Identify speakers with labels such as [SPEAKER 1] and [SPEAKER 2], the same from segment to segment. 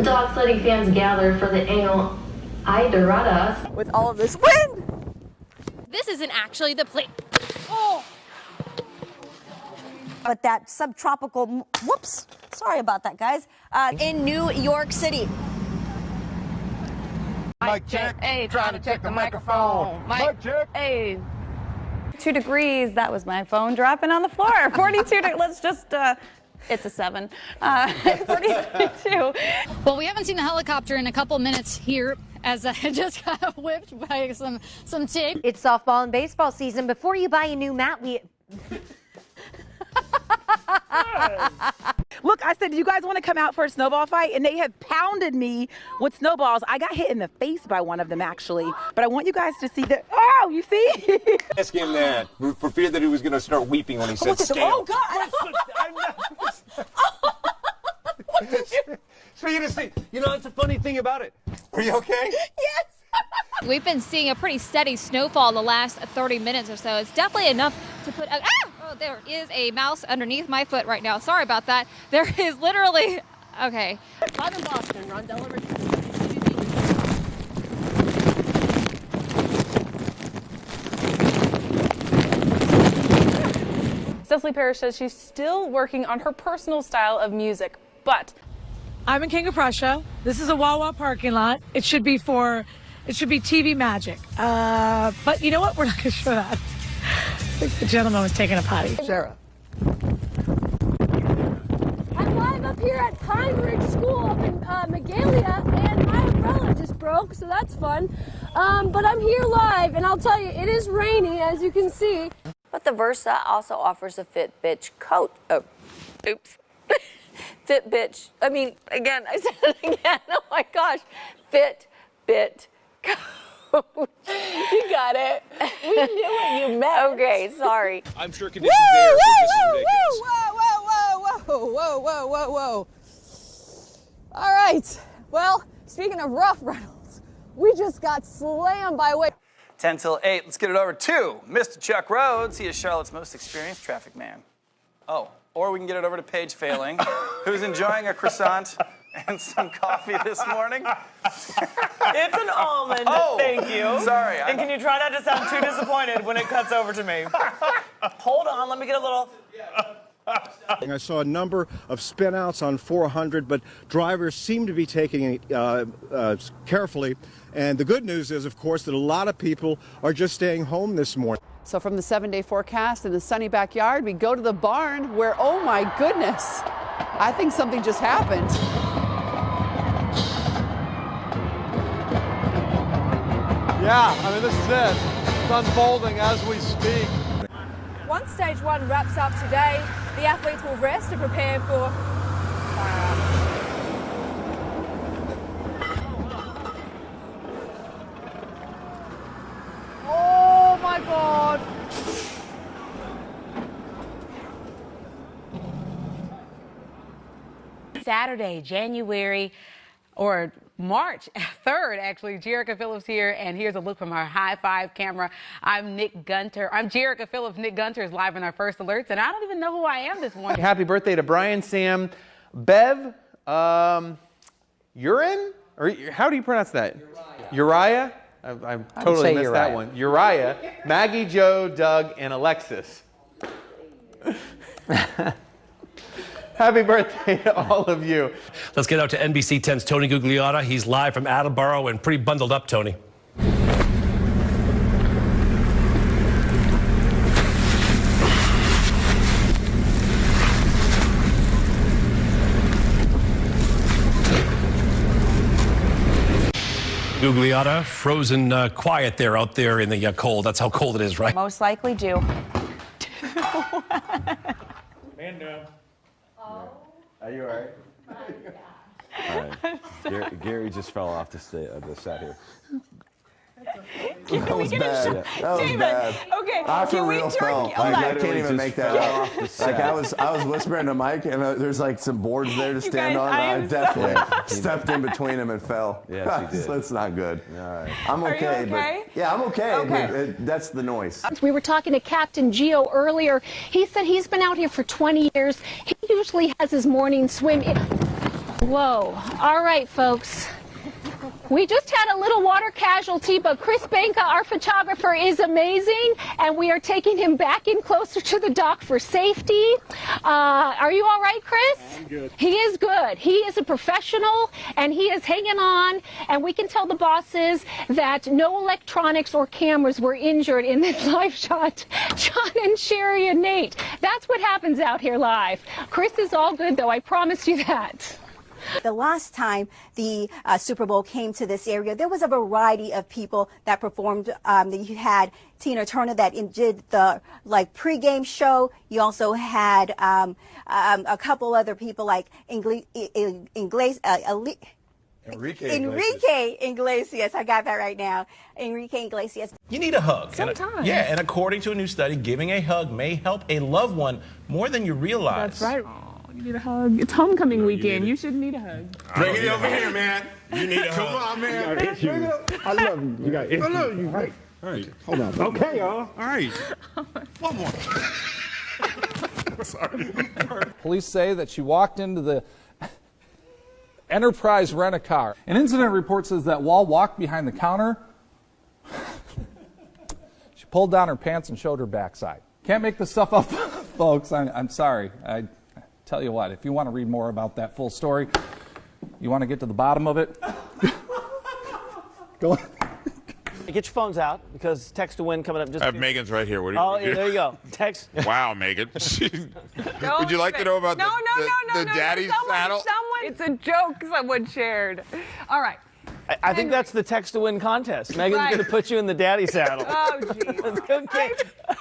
[SPEAKER 1] Dog sledding fans gather for the annual Idorata.
[SPEAKER 2] With all of this wind!
[SPEAKER 3] This isn't actually the place. Oh!
[SPEAKER 2] But that subtropical, whoops, sorry about that, guys, in New York City.
[SPEAKER 4] Mic check. Hey, trying to check the microphone. Mic check.
[SPEAKER 5] Hey. 2 degrees. That was my phone dropping on the floor. 42. Let's just. It's a 7. 42.
[SPEAKER 3] Well, we haven't seen the helicopter in a couple minutes here, as I just got whipped by some tape.
[SPEAKER 6] It's softball and baseball season. Before you buy a new mat,
[SPEAKER 2] Look, I said, do you guys want to come out for a snowball fight? And they have pounded me with snowballs. I got hit in the face by one of them, actually. But I want you guys to see that. Oh, you see?
[SPEAKER 4] Ask him that for fear that he was going to start weeping when he said scale.
[SPEAKER 2] Oh, God.
[SPEAKER 4] So you just think, you know, that's a funny thing about it. Are you okay?
[SPEAKER 2] Yes.
[SPEAKER 3] We've been seeing a pretty steady snowfall the last 30 minutes or so. It's definitely enough to put. Oh, there is a mouse underneath my foot right now. Sorry about that. There is literally. Okay.
[SPEAKER 5] I'm in Boston. Ron Delivered. Cecily Parrish says she's still working on her personal style of music, but
[SPEAKER 7] I'm in King of Prussia. This is a Wawa parking lot. It should be TV magic. But you know what? We're not going to show that. I think the gentleman was taking a potty.
[SPEAKER 2] Sarah.
[SPEAKER 8] I'm live up here at Pine Ridge School up in Magalia, and my umbrella just broke, so that's fun. But I'm here live, and I'll tell you, it is rainy, as you can see.
[SPEAKER 2] But the Versa also offers a Fit Bitch coat. Oh, oops. Fit Bitch. I mean, again, I said it again. Oh my gosh. Fit Bit coat. You got it. We knew what you meant. Okay, sorry.
[SPEAKER 4] I'm sure conditions there are just ridiculous.
[SPEAKER 8] Whoa. All right. Well, speaking of rough Reynolds, we just got slammed by way.
[SPEAKER 9] 10 till 8. Let's get it over to Mr. Chuck Rhodes. He is Charlotte's most experienced traffic man. Oh, or we can get it over to Paige Failing, who's enjoying a croissant and some coffee this morning.
[SPEAKER 10] It's an almond, thank you.
[SPEAKER 9] Sorry.
[SPEAKER 10] And can you try not to sound too disappointed when it cuts over to me? Hold on, let me get a little...
[SPEAKER 11] I saw a number of spinouts on 400, but drivers seem to be taking it carefully. And the good news is, of course, that a lot of people are just staying home this morning.
[SPEAKER 5] So from the 7-day forecast in the sunny backyard, we go to the barn where, oh my goodness, I think something just happened.
[SPEAKER 12] Yeah, I mean, this is it. It's unfolding as we speak.
[SPEAKER 8] Once stage 1 wraps up today, the athletes will rest to prepare for oh my God.
[SPEAKER 5] Saturday, March 3rd, actually. Jerica Phillips here, and here's a look from our High Five camera. I'm Nick Gunter. I'm Jerica Phillips. Nick Gunter is live in our first alerts, and I don't even know who I am this morning.
[SPEAKER 13] Happy birthday to Brian, Sam, Bev, Urine? Or how do you pronounce that? Uriah? I totally missed that one. Uriah, Maggie, Joe, Doug, and Alexis. Happy birthday to all of you.
[SPEAKER 14] Let's get out to NBC 10's Tony Gugliotta. He's live from Attleboro and pretty bundled up, Tony. Gugliotta, frozen quiet there out there in the cold. That's how cold it is, right?
[SPEAKER 5] Most likely do.
[SPEAKER 4] Man down.
[SPEAKER 15] Are you all right? All right. Gary just fell off the set here.
[SPEAKER 5] That was bad.
[SPEAKER 15] Yeah. That was bad.
[SPEAKER 5] Okay,
[SPEAKER 15] I for real fell. I can't even make that up. Like I was whispering to Mike, and there's like some boards there to stand on. I definitely stepped in between them and fell.
[SPEAKER 4] Yes, he did.
[SPEAKER 15] That's not good. All right. I'm
[SPEAKER 5] Are you okay?
[SPEAKER 15] But yeah, I'm okay. But that's the noise.
[SPEAKER 8] We were talking to Captain Gio earlier. He said he's been out here for 20 years. He usually has his morning swim. Whoa. All right, folks. We just had a little water casualty, but Chris Banka, our photographer, is amazing, and we are taking him back in closer to the dock for safety. Are you all right, Chris?
[SPEAKER 11] I'm good.
[SPEAKER 8] He is good. He is a professional, and he is hanging on, and we can tell the bosses that no electronics or cameras were injured in this live shot. John and Sherry and Nate, that's what happens out here live. Chris is all good, though, I promise you that.
[SPEAKER 16] The last time the Super Bowl came to this area, there was a variety of people that performed. You had Tina Turner that did the pregame show. You also had a couple other people like Enrique Iglesias. I got that right now. Enrique Iglesias.
[SPEAKER 17] You need a hug.
[SPEAKER 16] Sometimes.
[SPEAKER 17] And according to a new study, giving a hug may help a loved one more than you realize.
[SPEAKER 18] That's right. You need a hug. It's homecoming weekend. You should need a hug.
[SPEAKER 17] Bring it over here, man.
[SPEAKER 11] You need a hug.
[SPEAKER 17] Come on, man.
[SPEAKER 11] You got issues. I love you. You got issues.
[SPEAKER 17] I love you.
[SPEAKER 11] Right. All right. Hold on. Okay, y'all. All right.
[SPEAKER 17] One more.
[SPEAKER 19] Sorry. Police say that she walked into the Enterprise Rent-A-Car. An incident report says that Wall walked behind the counter. She pulled down her pants and showed her backside. Can't make this stuff up, folks. I'm sorry. I tell you what, if you want to read more about that full story, you want to get to the bottom of it, go on.
[SPEAKER 10] Get your phones out because text to win coming up.
[SPEAKER 20] I have Megan's right here. What do you?
[SPEAKER 10] Oh, yeah, there you go. Text.
[SPEAKER 20] Wow, Megan. Would you like to know about the daddy saddle?
[SPEAKER 18] It's a joke someone shared. All right.
[SPEAKER 10] I think that's the text to win contest. Megan's going to put you in the daddy saddle.
[SPEAKER 18] Oh, geez.
[SPEAKER 10] Okay.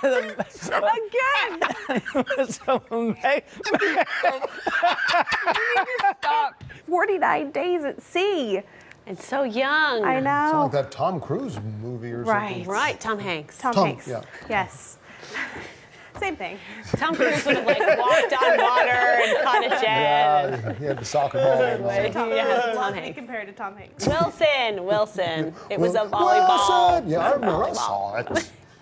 [SPEAKER 18] Again.
[SPEAKER 21] Stop. 49 days at sea.
[SPEAKER 22] It's so young.
[SPEAKER 21] I know.
[SPEAKER 23] It's like that Tom Cruise movie or something.
[SPEAKER 22] Right, Tom Hanks.
[SPEAKER 21] Tom Hanks.
[SPEAKER 23] Yeah.
[SPEAKER 21] Yes. Same thing.
[SPEAKER 22] Tom Cruise would have walked on water and caught a jet.
[SPEAKER 23] Yeah, he had the soccer ball.
[SPEAKER 22] Tom Hanks.
[SPEAKER 21] Compared to Tom Hanks.
[SPEAKER 22] Wilson. It was a volleyball.
[SPEAKER 23] Wilson. Yeah, I remember. I saw it.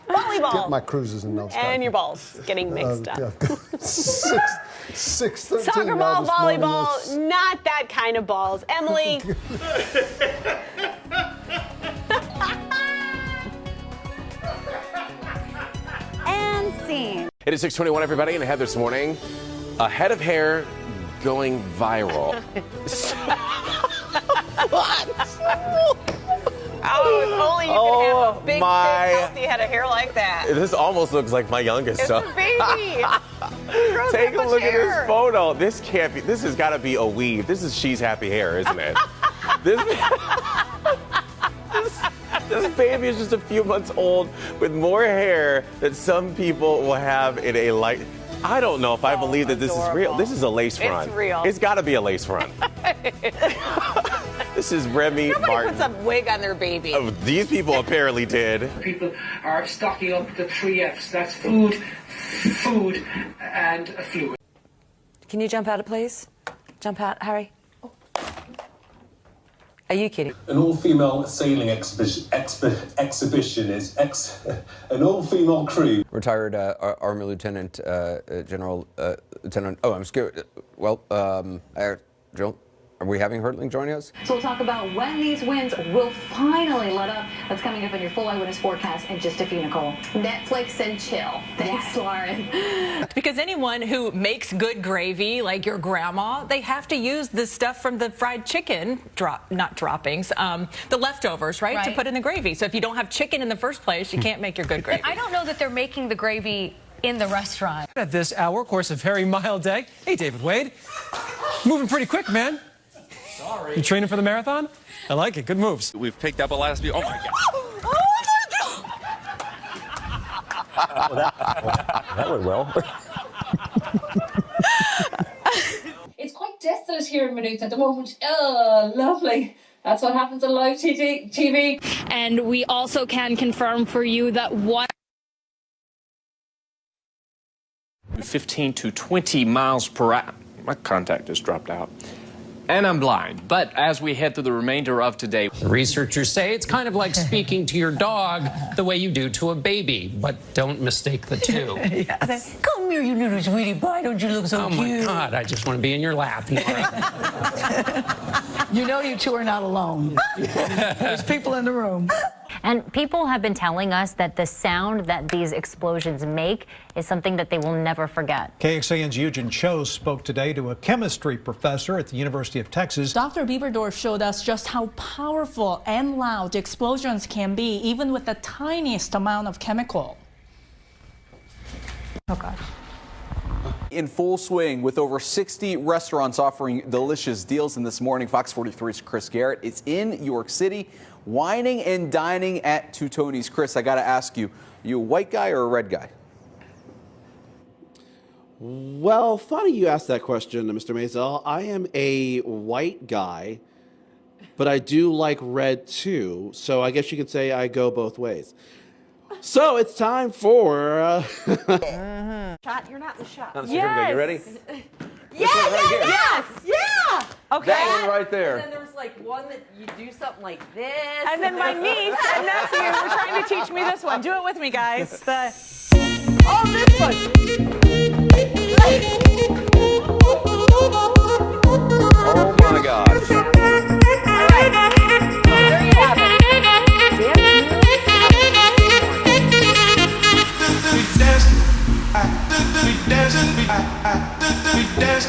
[SPEAKER 22] Volleyball.
[SPEAKER 23] Get my cruises and notes.
[SPEAKER 22] And your balls getting mixed up.
[SPEAKER 23] 6:13.
[SPEAKER 22] Soccer ball, volleyball, not that kind of balls. Emily.
[SPEAKER 6] And scene.
[SPEAKER 24] It is 6:21, everybody, and ahead this morning, a head of hair going viral.
[SPEAKER 22] Oh, if only you could have a big, thick, healthy head of hair like that.
[SPEAKER 24] This almost looks like my youngest
[SPEAKER 22] It's
[SPEAKER 24] son.
[SPEAKER 22] a baby.
[SPEAKER 24] Take a look at
[SPEAKER 22] hair.
[SPEAKER 24] this photo. This can't be. This has got to be a weave. This is She's Happy Hair, isn't it? This baby is just a few months old with more hair than some people will have in a light. I don't know if I believe that this is real. This is a lace front.
[SPEAKER 22] It's real.
[SPEAKER 24] It's got to be a lace front. This is Remy
[SPEAKER 22] Nobody
[SPEAKER 24] Martin.
[SPEAKER 22] puts a wig on their baby.
[SPEAKER 24] Oh, these people apparently did.
[SPEAKER 25] People are stocking up the 3 Fs. That's food, food, and fluid.
[SPEAKER 26] Can you jump out of place? Jump out, Harry. Are you kidding?
[SPEAKER 27] An all-female sailing exhibition is an all-female crew.
[SPEAKER 28] Retired Army Lieutenant General Lieutenant. Oh, I'm scared. Well, Jill, are we having Hertling joining us?
[SPEAKER 29] So we'll talk about when these winds will finally let up. That's coming up in your full eyewitness forecast in just a few, Nicole.
[SPEAKER 1] Netflix and chill. Thanks, Lauren.
[SPEAKER 30] Because anyone who makes good gravy, like your grandma, they have to use the stuff from the fried chicken, not droppings, the leftovers, right, to put in the gravy. So if you don't have chicken in the first place, you can't make your good gravy.
[SPEAKER 3] I don't know that they're making the gravy in the restaurant.
[SPEAKER 31] At this hour, of course, a very mild day. Hey, David Wade. Moving pretty quick, man. Sorry. You training for the marathon? I like it. Good moves.
[SPEAKER 20] We've picked up a last few. Oh my God.
[SPEAKER 31] That went well.
[SPEAKER 32] It's quite desolate here in Maynooth at the moment. Oh, lovely. That's what happens on live TV.
[SPEAKER 8] And we also can confirm for you that
[SPEAKER 33] 15 to 20 miles per hour. My contact just dropped out. And I'm blind. But as we head through the remainder of today,
[SPEAKER 34] researchers say it's kind of like speaking to your dog the way you do to a baby, but don't mistake the two.
[SPEAKER 22] Come
[SPEAKER 34] Come here, you little sweetie pie. Don't you look so cute? Oh, my God. I just want to be in your lap.
[SPEAKER 2] You know you two are not alone. There's people in the room.
[SPEAKER 4] And people have been telling us that the sound that these explosions make is something that they will never forget.
[SPEAKER 5] KXAN's Eugen Cho spoke today to a chemistry professor at the University of Texas.
[SPEAKER 7] Dr. Bieberdorf showed us just how powerful and loud explosions can be, even with the tiniest amount of chemical.
[SPEAKER 4] Oh, gosh.
[SPEAKER 9] In full swing with over 60 restaurants offering delicious deals. And this morning, Fox 43's Chris Garrett is in New York City, wining and dining at Two Tony's. Chris, I got to ask you, are you a white guy or a red guy?
[SPEAKER 10] Well, funny you asked that question, Mr. Maisel. I am a white guy, but I do like red too. So I guess you could say I go both ways. So it's time for
[SPEAKER 21] Shot? You're not in the shot.
[SPEAKER 24] Yes. Here we go. You ready?
[SPEAKER 21] Yes. Okay.
[SPEAKER 24] That one right there.
[SPEAKER 21] And then there was like one that you do something like this. And then my niece and nephew were trying to teach me this one. Do it with me, guys. This one.
[SPEAKER 24] Oh my gosh.
[SPEAKER 21] All right. There you have it.
[SPEAKER 11] We dance.